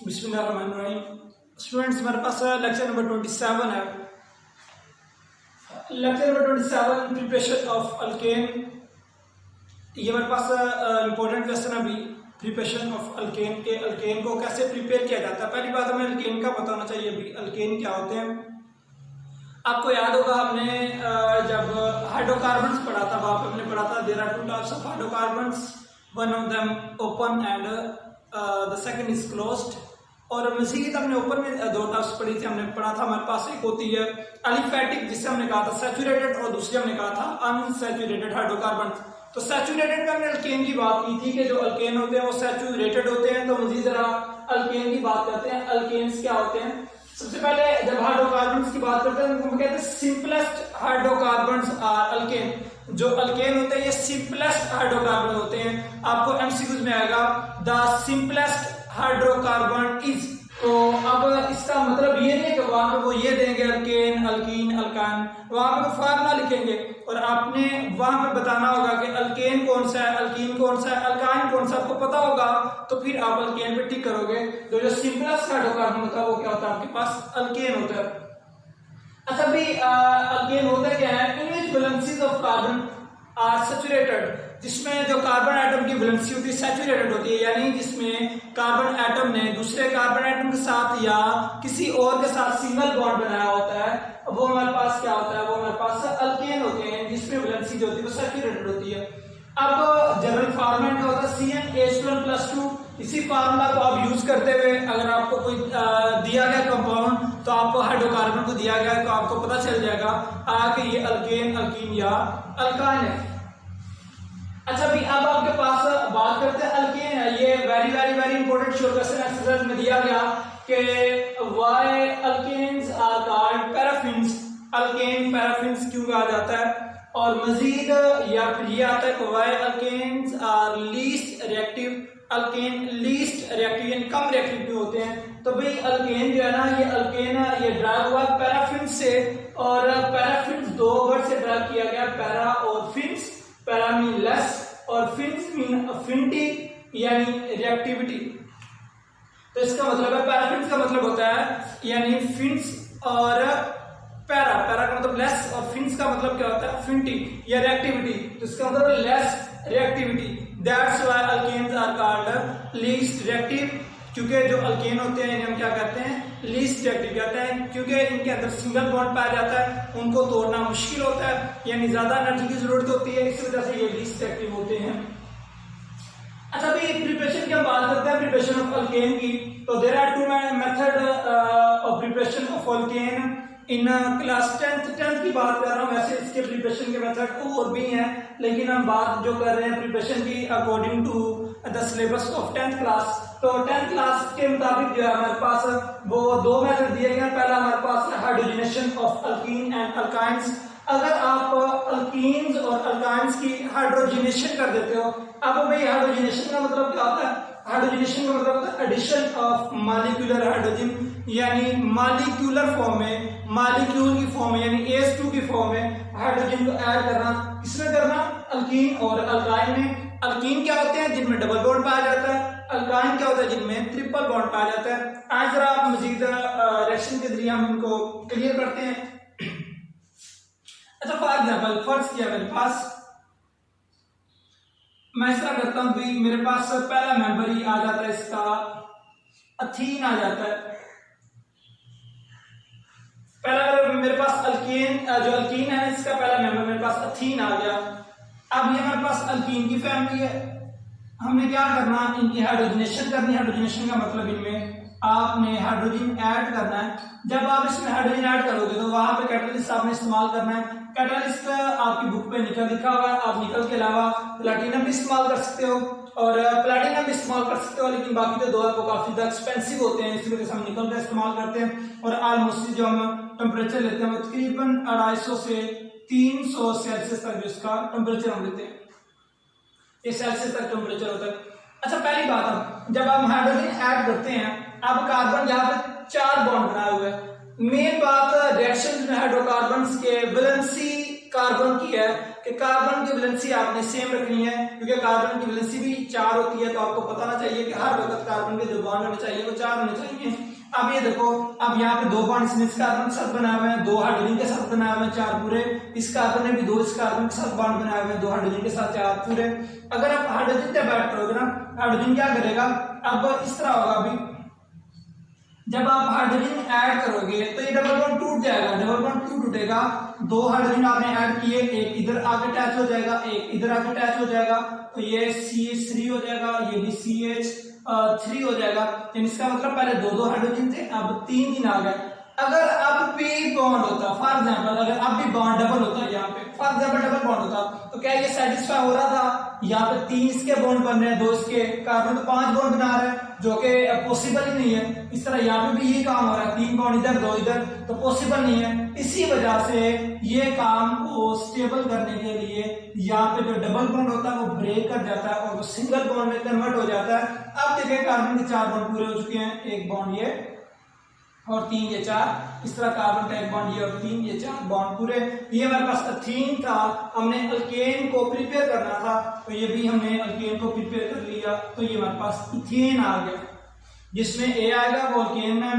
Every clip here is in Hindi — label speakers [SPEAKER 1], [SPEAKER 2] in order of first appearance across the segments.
[SPEAKER 1] बिस्मिल्लाहिर्रहमानिर्रहीम। स्टूडेंट्स, हमारे पास लेक्चर नंबर 27 है। Lecture number 27 preparation of alkane. ये हमारे पास इंपॉर्टेंट क्वेश्चन है अभी। प्रिपरेशन ऑफ अल्केन के अल्केन को कैसे प्रिपेयर किया जाता है। पहली बात हमें अल्केन का बताना चाहिए अभी अल्केन क्या होते हैं। आपको याद होगा हमने जब हाइड्रोकार्बन्स पढ़ा था वहां पे हमने पढ़ा था there are two types of hydrocarbons, one of them open and the second is closed. और मजीद हमने ऊपर में दो टाइप्स पढ़ी थी। हमने पढ़ा था हमारे पास एक होती है एलिफेटिक जिससे हमने कहा था सैचुरेटेड, और दूसरी हमने कहा था अनसैचुरेटेड हाइड्रोकार्बन। तो सैचुरेटेड में हमने अल्केन की बात की थी कि जो अल्केन होते हैं वो सैचुरेटेड होते हैं। तो मजीद जरा अल्केन की बात करते हैं। अल्केन्स क्या होते हैं। सबसे पहले जब हाइड्रोकार्बन्स की बात करते हैं तो हम कहते हैं सिंपलेस्ट हाइड्रोकार्बन्स आर अल्केन। जो अल्केन होते हैं ये सिंपलेस्ट हाइड्रोकार्बन होते हैं। आपको एमसीक्यूज में आएगा द सिंपलेस्ट हाइड्रोकार्बन इज। तो अब इसका मतलब ये नहीं कि वहां पे वो ये देंगे अल्केन, अल्कीन, अल्कान, वहां पे फार्मूला लिखेंगे और आपने वहां पे बताना होगा कि अल्केन कौन सा है, अल्कीन कौन सा है, अल्काइन कौन सा, आपको पता होगा तो फिर आप अल्केन पे टिक करोगे। तो जो सिंपलेस्ट हाइड्रोकार्बन होता है वो क्या होता है, आपके पास अल्केन होता है। अच्छा भी अल्केन होता क्या है, in which valencies of carbon are saturated, जिसमें जो कार्बन एटम की वैलेंसी होती है सैचुरेटेड होती है, यानी जिसमें कार्बन एटम ने दूसरे कार्बन एटम के साथ या किसी और के साथ सिंगल बॉन्ड बनाया होता है, वो हमारे पास क्या होता है, वो हमारे पास अल्केन होते हैं जिसमें वैलेंसी जो होती है वो सैचुरेटेड होती है। अब जनरल फॉर्मेट का होता है CnH2n+2। इसी फार्मूला को आप यूज करते हुए अगर आपको कोई दिया गया कंपाउंड, तो आपको हाइड्रोकार्बन को दिया गया तो आपको पता चल जाएगा कि ये अल्केन, अल्कीन या अल्काइन है। अच्छा भी अब आपके पास बात करते हैं अल्केन है। ये very very very important short question exercise में दिया गया कि why alkanes are called paraffins. Alkane paraffins क्यों कहा जाता है। और मजीद या फिर ये आता है कि why alkanes are least reactive. Alkane least reactive यानी कम रिएक्टिव क्यों होते हैं। तो भाई अल्केन जो है ना, ये अल्केन है, ये ड्राइव हुआ पैराफिन से, और पैराफिन दो वर्ड से ड्राइव किया गया, पैरा और फिन्स। पैरा मीन लेस और फिन्स मीन अफिनिटी यानी रिएक्टिविटी। तो इसका मतलब है पैराफिन्स का मतलब होता है यानी फिन्स और पैरा, पैरा का मतलब लेस और फिन्स का मतलब क्या होता है अफिनिटी या रिएक्टिविटी। तो इसका मतलब less reactivity. That's why alkanes are called least reactive, क्योंकि जो अल्केन होते हैं हम क्या कहते हैं लीस्ट रिएक्टिव कहते हैं, क्योंकि इनके अंदर सिंगल बॉन्ड पाया जाता है, उनको तोड़ना मुश्किल होता है, यानी ज्यादा एनर्जी की जरूरत होती है, इस वजह से ये लीस्ट रिएक्टिव होते हैं। अच्छा भाई प्रिपरेशन की हम बात करते हैं प्रिपरेशन ऑफ अल्केन की। तो there are two method of preparation of alkane in class 10th की बात कर रहा हूँ। वैसे इसके प्रिपरेशन के मेथड और भी हैं, लेकिन हम बात जो कर रहे हैं प्रिपरेशन की according to the syllabus of 10th class. तो 10th क्लास के मुताबिक जो है हमारे पास वो दो मेथड दिए गए। पहला हमारे पास hydrogenation of alkene and alkynes. अगर आप अल्कीन्स और अल्काइंस की हाइड्रोजनेशन कर देते हो। अब भाई हाइड्रोजनेशन का मतलब क्या होता है। हाइड्रोजनेशन का मतलब होता है एडिशन ऑफ मॉलिक्यूलर हाइड्रोजन, यानी मॉलिक्यूलर फॉर्म में, मॉलिक्यूल की फॉर्म में यानी H2 की फॉर्म में हाइड्रोजन को ऐड करना। किसमें करना, अल्कीन और अल्काइन में। अल्कीन क्या होते हैं जिनमें डबल बॉन्ड पाया जाता है, अल्काइन क्या होता है जिनमें ट्रिपल बॉन्ड पाया जाता है। आज जरा आप मजीद रिएक्शन के जरिए हम इनको क्लियर करते हैं। अच्छा फॉर एग्जाम्पल फर्स्ट किया मेरे पास, मैं ऐसा करता हूं भी मेरे पास पहला मेंबर ही आ जाता है, इसका अथीन आ जाता है। पहला मेरे पास अल्केन, जो अल्कीन है इसका पहला मेंबर मेरे पास अथीन आ गया। अब ये हमारे पास अल्कीन की फैमिली है। हमने क्या करना, इनकी हाइड्रोजनेशन करनी। हाइड्रोजनेशन का मतलब इनमें आपने हाइड्रोजन ऐड करना है। जब आप इसमें हाइड्रोजन ऐड करोगे तो वहां पे कैटलिस्ट आपने इस्तेमाल करना है। कैटलिस्ट आपकी बुक पे निकल लिखा हुआ है, आप निकल के अलावा प्लैटिनम भी इस्तेमाल कर सकते हो और प्लैटिनम भी इस्तेमाल कर सकते हो, लेकिन बाकी तो दो है वो काफी ज्यादा एक्सपेंसिव होते हैं, इसी वजह से हम निकल का इस्तेमाल करते हैं। और ऑलमोस्ट जो हम टेम्परेचर लेते हैं वो तकरीबन 250 से 300 सेल्सियस तक जो इसका टेम्परेचर हम लेते हैं, ये सेल्सियस तक टेम्परेचर होता है। अच्छा पहली बात, अब जब हम हाइड्रोजन ऐड करते हैं, अब कार्बन यहाँ पे 4 बॉन्ड बनाए हुए हैं। मेन बात रिएक्शन में हाइड्रोकार्बन्स के वैलेंसी कार्बन की है कि कार्बन की वैलेंसी आपने सेम रखनी है, क्योंकि कार्बन की वैलेंसी भी 4 होती है, तो आपको पता होना चाहिए कि हर वक्त कार्बन के जो बॉन्ड होने चाहिए वो 4 होने चाहिए। अब ये देखो, अब यहाँ पे 2 बॉन्ड इस कार्बन के साथ बनाए हुए हैं, 2 हाइड्रोजन के साथ बनाए हुए हैं 4 पूरे, इस कार्बन ने भी 2 इस कार्बन के साथ बॉन्ड बनाए हुए हैं 2 हाइड्रोजन के साथ 4 पूरे। अगर आप हाइड्रोजन पे बैठ करोगे ना, हाइड्रोजन क्या करेगा, अब इस तरह होगा, अभी जब आप हाइड्रोजन ऐड करोगे तो ये डबल बॉन्ड टूट जाएगा, डबल बॉन्ड क्यों टूटेगा, 2 हाइड्रोजन आपने ऐड किए, एक इधर आके अटैच हो जाएगा, एक इधर आके अटैच हो जाएगा, तो ये CH3 हो जाएगा, ये भी CH3 हो जाएगा। तो इसका मतलब पहले 2 हाइड्रोजन थे, अब 3 आ गए। अगर अब भी बॉन्ड होता, फॉर एग्जांपल अगर अब भी बॉन्ड डबल होता है, यहाँ पे फॉर एग्जांपल डबल बॉन्ड होता, तो क्या ये सेटिस्फाई हो रहा था, यहाँ पे 3 इसके बॉन्ड बन रहे हैं, 2 इसके, कार्बन तो 5 बॉन्ड बना रहे हैं, जो कि पॉसिबल ही नहीं है। इस तरह यहाँ पे भी ये काम हो रहा है, 3 बॉन्ड इधर 2 इधर, तो पॉसिबल नहीं है। इसी वजह से ये काम को स्टेबल करने के लिए यहाँ पे जो डबल बॉन्ड होता है वो ब्रेक कर जाता है और वो सिंगल बॉन्ड में कन्वर्ट हो जाता है। अब देखिए कार्बन के 4 बॉन्ड पूरे हो चुके हैं, 1 बॉन्ड ये और 3 ये 4, इस तरह कार्बन का 1 बॉन्ड ये और 3 ये 4 बॉन्ड पूरे। ये हमारे पास एथीन था, हमने अल्केन को प्रिपेयर करना था, तो ये भी हमने अल्केन को प्रिपेयर कर लिया, तो ये हमारे पास इथेन आ गया, जिसमें ए आएगा वो अल्केन में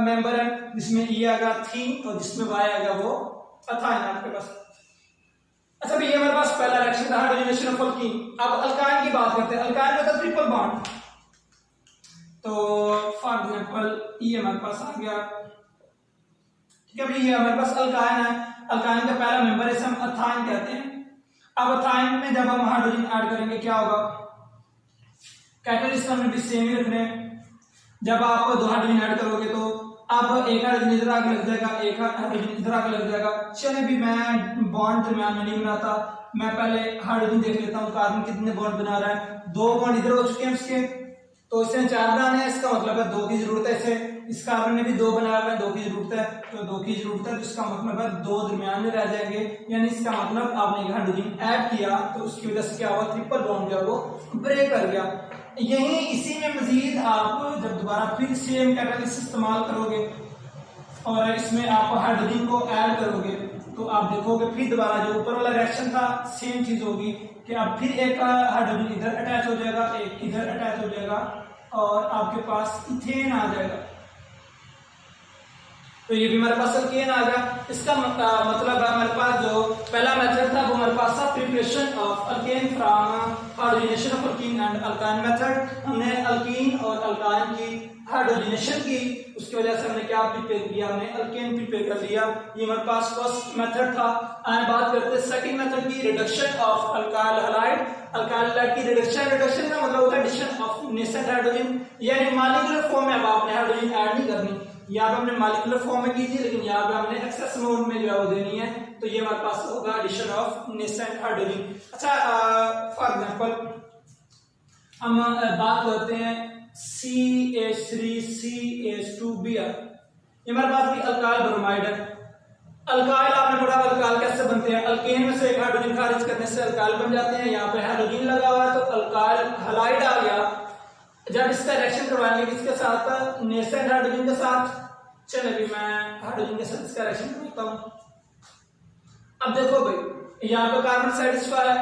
[SPEAKER 1] मेंबर है, जिसमें ई आएगा थीन और जिसमें वाई आएगा वो एथाइन आपके पास। अच्छा भाई, ये हमारे पास पहला रिएक्शन था हाइड्रोजनेशन ऑफ अल्कीन। अब अल्काइन की बात करते हैं। अल्काइन में तो ट्रिपल बॉन्ड, तो फॉर एग्जांपल ये हमारे पास आ गया, ठीक है भाई, ये हमारे पास अल्काइन है, अल्काइन का पहला मेंबर है, इसे हम एथाइन कहते हैं। अब एथाइन में जब हम हाइड्रोजन ऐड करेंगे क्या होगा, कैटलिस्ट हमने भी सेम ही रखने हैं। जब आप 2 हाइड्रोजन ऐड करोगे तो अब एक हाइड्रोजन इधर आके लग जाएगा, एक हाइड्रोजन इधर आके लग जाएगा। चलिए भी मैं बॉन्ड दरमियान में नहीं बनाता, मैं पहले हाइड्रोजन देख लेता हूँ कार्बन कितने बॉन्ड बना रहा है। 2 बॉन्ड इधर हो चुके हैं उसके, तो इससे 4 बनाने हैं, इसका मतलब है 2 की जरूरत है इसे। इस कार्बन ने भी 2 बनाया हुआ है, 2 की जरूरत है, तो 2 की जरूरत है, तो इसका मतलब है 2 दरमियान में रह जाएंगे, यानी इसका मतलब आपने हाइड्रोजन ऐड किया तो उसकी वजह से क्या हुआ, ट्रिपल बॉन्ड जो है वो ब्रेक कर गया। यही इसी में मजीद आप जब दोबारा फिर सेम कैटलिस्ट इस्तेमाल करोगे और इसमें आप हाइड्रोजन को ऐड करोगे तो आप देखोगे फिर दोबारा जो ऊपर वाला रिएक्शन था सेम चीज होगी कि अब फिर एक हाइड्रोजन इधर अटैच हो जाएगा, एक इधर अटैच हो जाएगा और आपके पास इथेन आ जाएगा। तो ये भी हमारे पास अल्केन आ गया। इसका मतलब हमारे पास जो पहला मेथड था वो हमारे पास था preparation of alkane from hydrogenation of alkene and alkyne method. हमने अल्कीन और अल्काइन की हाइड्रोजनेशन की, उसकी वजह से हमने क्या प्रिपेयर किया, हमने अल्केन प्रिपेयर कर लिया। ये हमारे पास फर्स्ट मेथड था। आज बात करते हैं सेकंड मेथड की, reduction of alkyl halide. Alkyl halide की रिडक्शन का मतलब होता है एडिशन ऑफ नेसेंट हाइड्रोजन, यानी मॉलिक्यूलर फॉर्म में अब आपने हाइड्रोजन ऐड नहीं करनी, यहाँ पे हमने मॉलिक्यूलर फॉर्म में की थी लेकिन यहाँ पे हमने एक्सेस मोड में जो है वो देनी है, तो ये हमारे पास होगा एडिशन ऑफ नेसेंट हाइड्रोजन। अच्छा, फॉर एग्जांपल हम बात करते हैं CH3CH2Br, ये हमारे पास भी अल्काइल ब्रोमाइड है। अल्काइल आपने पढ़ा अल्काइल कैसे बनते हैं, अल्केन में से एक हाइड्रोजन खारिज करने से अल्काइल बन जाते हैं। यहाँ पे हाइड्रोजन लगा हुआ है तो अल्काइल हैलाइड आ गया। जब इसका रिएक्शन करवाएंगे किसके साथ, नेसेंट हाइड्रोजन के साथ। चलिए भी मैं हाइड्रोजन के साथ इसका रिएक्शन करता हूँ। अब देखो भाई, यहाँ पे कार्बन सेटिस्फाई है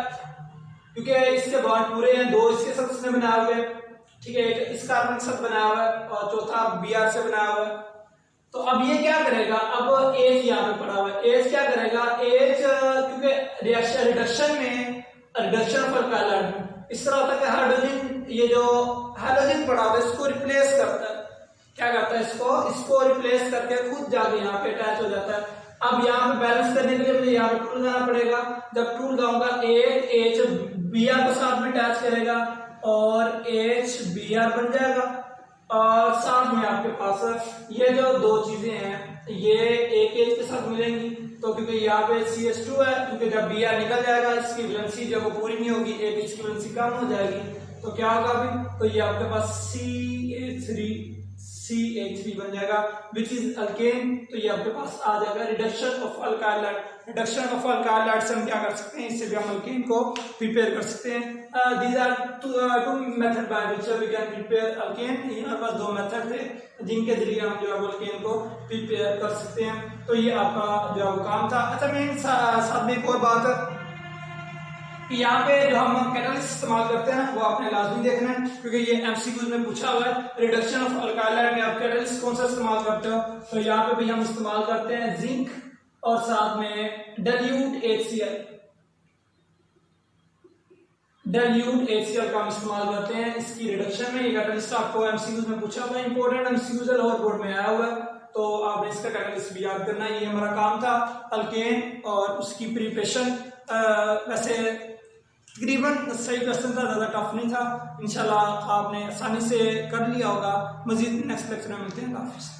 [SPEAKER 1] क्योंकि इसके बॉन्ड पूरे हैं, 2 इसके साथ इसने बनाए हुए, ठीक है, एक इस कार्बन के साथ बनाया हुआ है और चौथा Br से बनाया हुआ है। तो अब ये क्या करेगा, अब एच यहाँ पे पड़ा हुआ है, एच क्या करेगा, एच क्योंकि रिडक्शन में रिडक्शन ऑफ अल्काइल इस तरह होता है कि हाइड्रोजन, ये जो हाइड्रोजन पड़ा हुआ है इसको रिप्लेस करता है, क्या करता है, इसको रिप्लेस करके खुद जाके यहाँ पे अटैच हो जाता है। अब यहाँ पे बैलेंस करने के लिए मुझे यहाँ पे टूल लगाना पड़ेगा। जब टूल लगाऊंगा एक एच Br को साथ में अटैच करेगा और एच Br बन जाएगा और साथ में आपके पास ये जो 2 चीजें हैं ये एक एच के साथ मिलेंगी, तो क्योंकि यहाँ पे CH2 है, क्योंकि जब Br निकल जाएगा इसकी वैलेंसी जो वो पूरी नहीं होगी, एक इसकी वैलेंसी कम हो जाएगी, तो क्या होगा अभी, तो ये आपके पास CH3 बन जाएगा विच इज अल्केन। तो ये आपके पास आ जाएगा reduction of alkyl halide. Reduction of alkyl halide से हम क्या कर सकते हैं, इससे भी हम अल्केन को प्रिपेयर कर सकते हैं। These are two method by which we can prepare alkane. ये हमारे पास 2 मेथड थे जिनके जरिए हम जो है अल्केन को प्रिपेयर कर सकते हैं। तो ये आपका जो है वो काम था। अच्छा, मैं साथ में एक और बात कि यहाँ पे जो हम कैटलिस्ट इस्तेमाल करते हैं वो आपने लाजमी देखना है, क्योंकि ये एमसीक्यूज में पूछा हुआ है रिडक्शन ऑफ अल्काइल में आप कैटलिस्ट कौन सा इस्तेमाल करते हो। तो यहाँ पे भी हम इस्तेमाल करते हैं जिंक और साथ में डाइल्यूट HCl का हम इस्तेमाल करते हैं इसकी रिडक्शन में। ये कैटलिस्ट आपको एमसीक्यूज में पूछा हुआ है, इंपॉर्टेंट एमसीक्यूज और बोर्ड में आया हुआ है, तो आपने इसका कैटलिस्ट भी याद करना है। ये हमारा काम था अल्केन और उसकी प्रिपरेशन। वैसे तकरीबन सही क्वेश्चन था, ज़्यादा टफ नहीं था। इंशाल्लाह आपने आसानी से कर लिया होगा। मजीद नेक्स्ट लेक्चर में मिलते हैं। हाफिज़।